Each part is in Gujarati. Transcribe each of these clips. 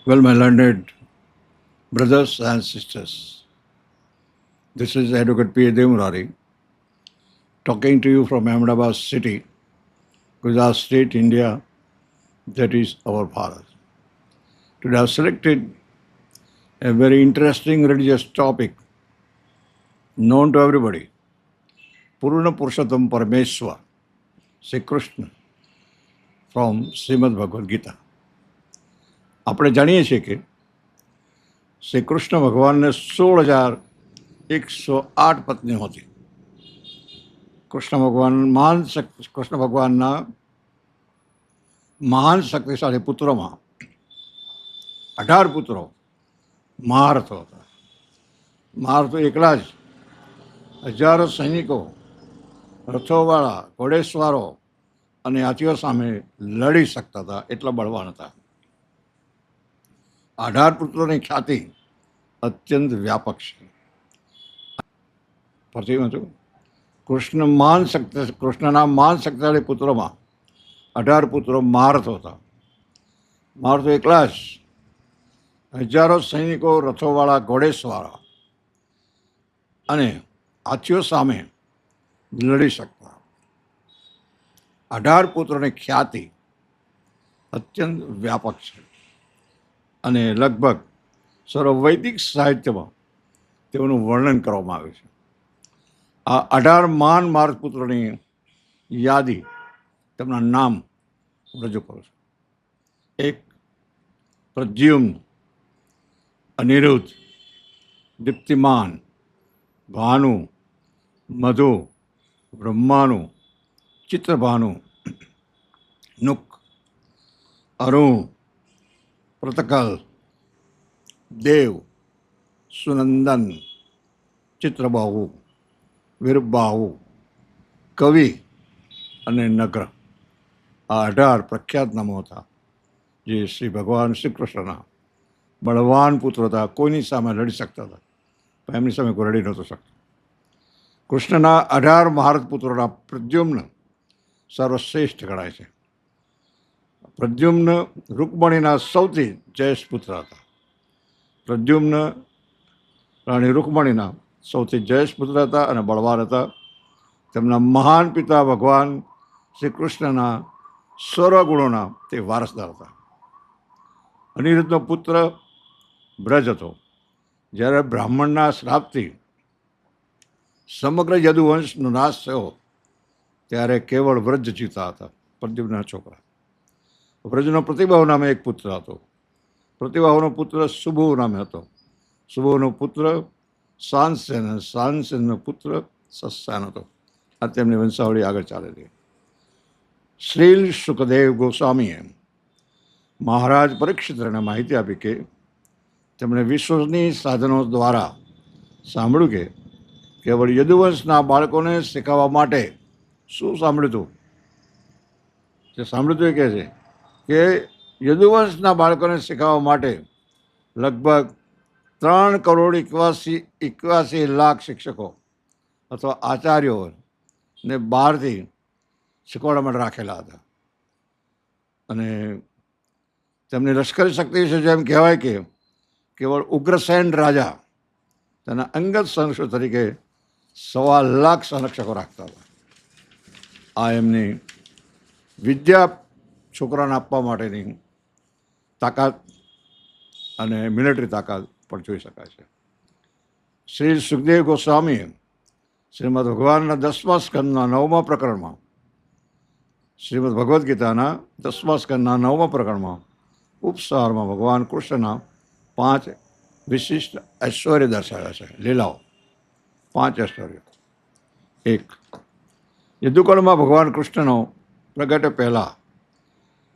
Well, my learned brothers and sisters, this is Advocate P. Demurari talking to you from Ahmedabad city, Gujarat state, India, that is our Bharat. Today I've selected a very interesting religious topic known to everybody, Purna Purushottam Parameshwar, Sri Krishna from Srimad Bhagavad Gita. આપણે જાણીએ છીએ કે શ્રી કૃષ્ણ ભગવાનને 16,108 પત્નીઓ હતી. કૃષ્ણ ભગવાનના મહાન શક્તિશાળી પુત્રોમાં 18 પુત્રો મહારથો હતા. મહારથો એકલા જ હજારો સૈનિકો, રથોવાળા, ઘોડેસવારો અને હાથીઓ સામે લડી શકતા હતા, એટલા બળવાન હતા. 18 પુત્રોની ખ્યાતિ અત્યંત વ્યાપક છે. ફરીથી હતું કૃષ્ણના મહાન શક્તિશાળી પુત્રોમાં 18 પુત્રો મહારથો હતા. મહારથો એકલા જ હજારો સૈનિકો, રથોવાળા, ઘોડેસવાળા અને હાથીઓ સામે લડી શકતા. 18 પુત્રોની ખ્યાતિ અત્યંત વ્યાપક છે અને લગભગ સર્વવૈદિક સાહિત્યમાં તેઓનું વર્ણન કરવામાં આવ્યું છે. આ 18 મહાન મહારથ પુત્રોની યાદી, તેમના નામ રજૂ કરું છું. એક પ્રદ્યુમ્ન, અનિરુદ્ધ, દીપ્તિમાન, ભાનુ, મધુ, બ્રહ્માનુ, ચિત્રભાનુ, નુક, અરુણ, પ્રતકલ, દેવ, સુનંદન, ચિત્રબાહુ, વીરબાહુ, કવિ અને નગ્ર. આ 18 પ્રખ્યાત નામો હતા જે શ્રી ભગવાન શ્રી કૃષ્ણના બળવાન પુત્રો હતા. કોઈની સામે લડી શકતા હતા, પણ એમની સામે કોઈ લડી નહોતું શકતું. કૃષ્ણના 18 મહારથ પુત્રોના પ્રદ્યુમ્ન સર્વશ્રેષ્ઠ ગણાય છે. પ્રદ્યુમ્ન રૂકમણીના સૌથી જયેશ પુત્ર હતા. પ્રદ્યુમ્ન રાણી રૂકમણીના સૌથી જયેશ પુત્ર હતા અને બળવાન હતા. તેમના મહાન પિતા ભગવાન શ્રી કૃષ્ણના સર્વગુણોના તે વારસદાર હતા. અનિરુદ્ધનો પુત્ર બ્રજ હતો. જ્યારે બ્રાહ્મણના શ્રાપથી સમગ્ર યદુવંશનો નાશ થયો ત્યારે કેવળ વ્રજ જીવતા હતા, પ્રદ્યુમ્નના છોકરા. વ્રજનો પ્રતિબાહુ નામે એક પુત્ર હતો. પ્રતિબાહુનો પુત્ર શુભુ નામે હતો. શુભુનો પુત્ર શાનસેન, શાનસેનનો પુત્ર સસ્સાન હતો. આ તેમની વંશાવળી આગળ ચાલેલી. શ્રીલ સુખદેવ ગોસ્વામીએ મહારાજ પરીક્ષિતને માહિતી આપી કે તેમણે વિશ્વસનીય સાધનો દ્વારા સાંભળ્યું કે કેવળ યદુવંશના બાળકોને શીખવવા માટે શું સાંભળ્યું હતું? જે સાંભળ્યું હતું એ કહે છે કે યદુવંશના બાળકોને શીખવવા માટે લગભગ 3,81,81,00,000 શિક્ષકો અથવા આચાર્યોને બહારથી શીખવાડવા માટે રાખેલા હતા. અને તેમની લશ્કરી શક્તિ વિશે જેમ કહેવાય કે કેવળ ઉગ્રસેન રાજા તેના અંગત સંરક્ષક તરીકે 1,25,00,000 સંરક્ષકો રાખતા હતા. આ એમની વિદ્યા છોકરાને આપવા માટેની તાકાત અને મિલિટરી તાકાત પણ જોઈ શકાય છે. શ્રી સુખદેવ ગોસ્વામીએ શ્રીમદ ભગવાનના 10મા સ્કંદના 9મા પ્રકરણમાં, શ્રીમદ ભગવદ્ ગીતાના 10મા સ્કંદના 9મા પ્રકરણમાં ઉપસારમાં ભગવાન કૃષ્ણના 5 વિશિષ્ટ ઐશ્વર્ય દર્શાવ્યા છે, લીલાઓ. 5 ઐશ્વર્ય. 1. યદુકાળમાં ભગવાન કૃષ્ણનો પ્રગટ પહેલાં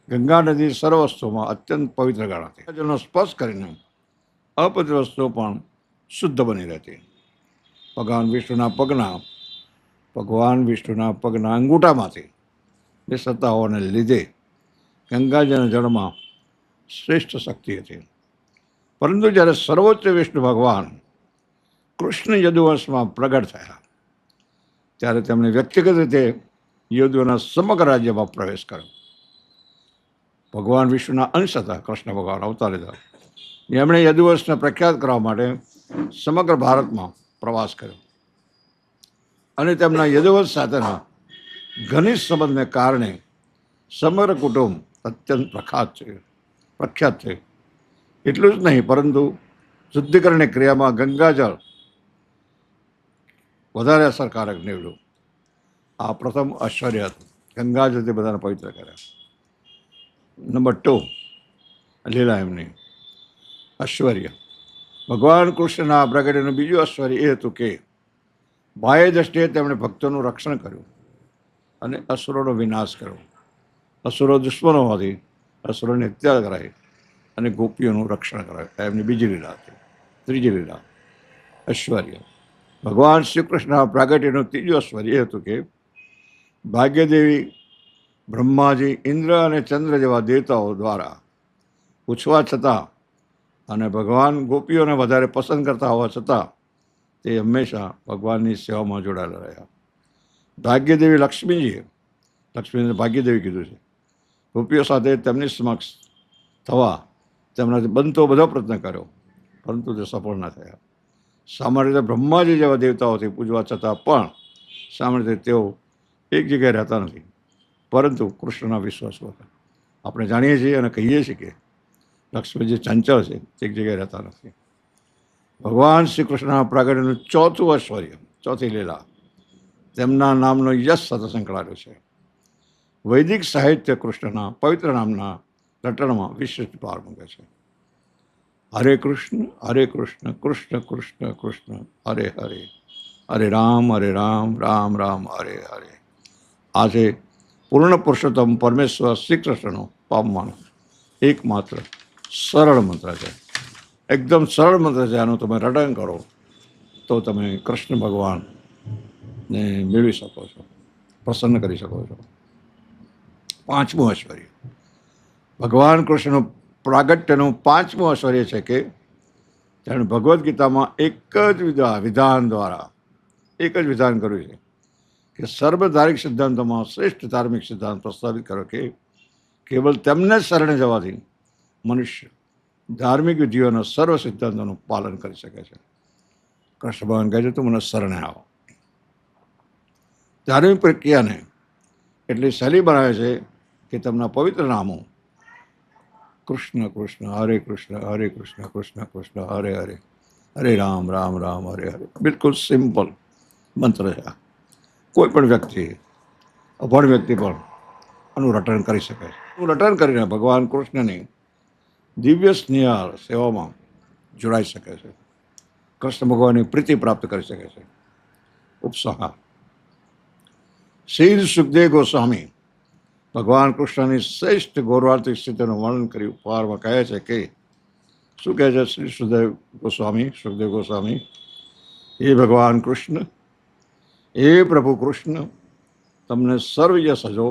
ગંગા નદી સર્વ વસ્તુમાં અત્યંત પવિત્ર ગણાતી. જળનો સ્પર્શ કરીને અપવિત્ર વસ્તુઓ પણ શુદ્ધ બની રહેતી. ભગવાન વિષ્ણુના પગના અંગૂઠામાંથી એ સત્તા હોવાને લીધે ગંગાજીના જળમાં શ્રેષ્ઠ શક્તિ હતી. પરંતુ જ્યારે સર્વોચ્ચ વિષ્ણુ ભગવાન કૃષ્ણ યદુવંશમાં પ્રગટ થયા ત્યારે તેમણે વ્યક્તિગત રીતે યદુના સમગ્ર રાજ્યમાં પ્રવેશ કર્યો. ભગવાન વિષ્ણુના અંશ હતા કૃષ્ણ ભગવાન અવતાર લીધા. એમણે યદુવંશને પ્રખ્યાત કરવા માટે સમગ્ર ભારતમાં પ્રવાસ કર્યો અને તેમના યદુવંશ સાથેના ઘનિષ્ઠ સંબંધને કારણે સમગ્ર કુટુંબ અત્યંત પ્રખ્યાત છે. એટલું જ નહીં, પરંતુ શુદ્ધિકરણની ક્રિયામાં ગંગાજળ વધારે અસરકારક નીવડ્યું. આ પ્રથમ ઐશ્વર્ય હતું. ગંગાજળથી બધાને પવિત્ર કર્યા. નંબર 2, લીલા એમની ઐશ્વર્ય. ભગવાન કૃષ્ણના પ્રગટ્યનું બીજું ઐશ્વર્ય એ હતું કે બાહ્ય દ્રષ્ટિએ તેમણે ભક્તોનું રક્ષણ કર્યું અને અસુરોનો વિનાશ કર્યો. અસુરો દુશ્મનો હોવાથી અસુરોની હત્યા કરાઈ અને ગોપીઓનું રક્ષણ કરાયું. એમની બીજી લીલા હતી. ત્રીજી લીલા ઐશ્વર્ય. ભગવાન શ્રી કૃષ્ણના પ્રાગટ્યનું ત્રીજું ઐશ્વર્ય એ હતું કે ભાગ્યદેવી, બ્રહ્માજી, ઇન્દ્ર અને ચંદ્ર જેવા દેવતાઓ દ્વારા પૂછવા છતાં અને ભગવાન ગોપીઓને વધારે પસંદ કરતા હોવા છતાં તે હંમેશા ભગવાનની સેવામાં જોડાયેલા રહ્યા. ભાગ્યદેવી લક્ષ્મીજીએ ભાગ્યદેવી કીધું છે. ગોપીઓ સાથે તેમની સમક્ષ થવા તેમનાથી બનતો બધો પ્રયત્ન કર્યો, પરંતુ તે સફળ ન થયા. સામાન્ય રીતે બ્રહ્માજી જેવા દેવતાઓથી પૂજવા છતાં પણ સામાન્ય રીતે તેઓ એક જગ્યાએ રહેતા નથી, પરંતુ કૃષ્ણના વિશ્વાસુ હતા. આપણે જાણીએ છીએ અને કહીએ છીએ કે લક્ષ્મીજી ચંચળ છે, એક જગ્યાએ રહેતા નથી. ભગવાન શ્રી કૃષ્ણના પ્રાગટ્યનું ચોથું ઐશ્વર્ય, ચોથી લીલા, તેમના નામનો યશ સાથે સંકળાયેલો છે. વૈદિક સાહિત્ય કૃષ્ણના પવિત્ર નામના રટણમાં વિશિષ્ટ ભાર મૂકે છે. હરે કૃષ્ણ, કૃષ્ણ કૃષ્ણ કૃષ્ણ હરે હરે, હરે રામ, રામ રામ હરે હરે. આ છે પૂર્ણ પુરુષોત્તમ પરમેશ્વર શ્રી કૃષ્ણનો પામવાનો એકમાત્ર સરળ મંત્ર છે. એકદમ સરળ મંત્ર છે. આનું તમે રટણ કરો તો તમે કૃષ્ણ ભગવાનને મેળવી શકો છો, પ્રસન્ન કરી શકો છો. પાંચમું ઐશ્વર્ય. ભગવાન કૃષ્ણનું પ્રાગટ્યનું પાંચમું ઐશ્વર્ય છે કે તેણે ભગવદ્ ગીતામાં એક જ વિધાન કર્યું છે કે સર્વ ધાર્મિક સિદ્ધાંતોમાં શ્રેષ્ઠ ધાર્મિક સિદ્ધાંત પ્રસ્તાવિત કર્યો કે કેવલ તેમને શરણે જવાથી મનુષ્ય ધાર્મિક વિધિઓના સર્વ સિદ્ધાંતોનું પાલન કરી શકે છે. કૃષ્ણ ભગવાન કહે છે, તું મને શરણે આવો. ધાર્મિક પ્રક્રિયાને એટલી સહેલી બનાવે છે કે તેમના પવિત્ર નામો કૃષ્ણ કૃષ્ણ હરે કૃષ્ણ, કૃષ્ણ કૃષ્ણ હરે હરે, હરે રામ, રામ હરે હરે. બિલકુલ સિમ્પલ મંત્ર છે. કોઈ પણ વ્યક્તિ, અભણ વ્યક્તિ પણ આનું રટણ કરી શકે છે. રટણ કરીને ભગવાન કૃષ્ણની દિવ્ય સ્નેહ સેવામાં જોડાઈ શકે છે. કૃષ્ણ ભગવાનની પ્રીતિ પ્રાપ્ત કરી શકે છે. ઉપસંહાર. શ્રી સુખદેવ ગોસ્વામી ભગવાન કૃષ્ણની શ્રેષ્ઠ ગૌરવાર્થિક સ્થિતિનું વર્ણન કરી ઉપહારમાં કહે છે કે શું કહે છે શ્રી સુખદેવ ગોસ્વામી? હે ભગવાન કૃષ્ણ, હે પ્રભુ કૃષ્ણ, તમને સર્વ યશ હજો.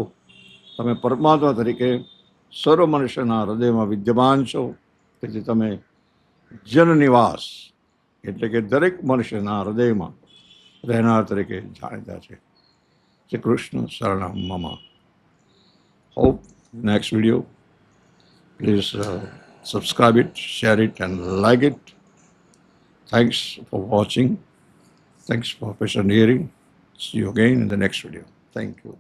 તમે પરમાત્મા તરીકે સર્વ મનુષ્યના હૃદયમાં વિદ્યમાન છો, તેથી તમે જનનિવાસ એટલે કે દરેક મનુષ્યના હૃદયમાં રહેનાર તરીકે જાણીતા છે. શ્રી કૃષ્ણ શરણમ મમ. Hope next video. Please subscribe it, share it, and like it. Thanks for watching. Thanks for patient hearing. See you again in the next video. Thank you.